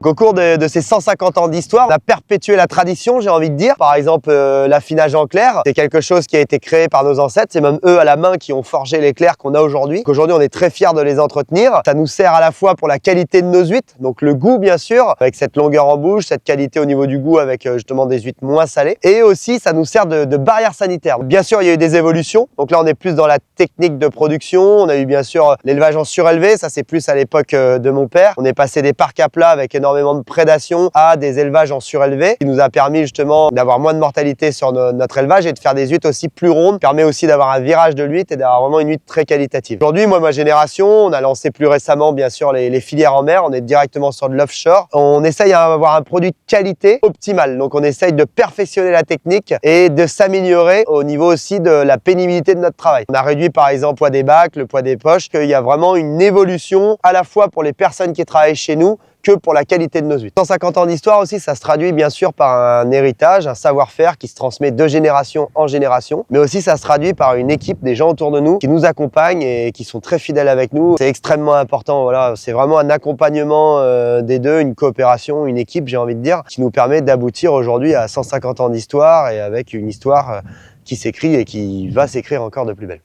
Au cours de ces 150 ans d'histoire, on a perpétué la tradition, j'ai envie de dire. Par exemple, l'affinage en clair, c'est quelque chose qui a été créé par nos ancêtres. C'est même eux à la main qui ont forgé les clairs qu'on a aujourd'hui. Aujourd'hui, on est très fiers de les entretenir. Ça nous sert à la fois pour la qualité de nos huîtres, donc le goût bien sûr, avec cette longueur en bouche, cette qualité au niveau du goût avec justement des huîtres moins salées. Et aussi, ça nous sert de barrière sanitaire. Bien sûr, il y a eu des évolutions. Donc là, on est plus dans la technique de production. On a eu bien sûr l'élevage en surélevé. Ça, c'est plus à l'époque de mon père. On est passé des parcs à plat avec énormément de prédation à des élevages en surélevé, qui nous a permis justement d'avoir moins de mortalité sur notre élevage et de faire des huîtres aussi plus rondes. Permet aussi d'avoir un virage de l'huître et d'avoir vraiment une huître très qualitative. Aujourd'hui, moi, ma génération, on a lancé plus récemment, bien sûr, les filières en mer. On est directement sur de l'offshore. On essaye d'avoir un produit de qualité optimale. Donc, on essaye de perfectionner la technique et de s'améliorer au niveau aussi de la pénibilité de notre travail. On a réduit, par exemple, le poids des bacs, le poids des poches, qu'il y a vraiment une évolution à la fois pour les personnes qui travaillent chez nous que pour la qualité de nos huîtres. 150 ans d'histoire aussi, ça se traduit bien sûr par un héritage, un savoir-faire qui se transmet de génération en génération, mais aussi ça se traduit par une équipe, des gens autour de nous qui nous accompagnent et qui sont très fidèles avec nous. C'est extrêmement important, voilà, c'est vraiment un accompagnement des deux, une coopération, une équipe, j'ai envie de dire, qui nous permet d'aboutir aujourd'hui à 150 ans d'histoire et avec une histoire qui s'écrit et qui va s'écrire encore de plus belle.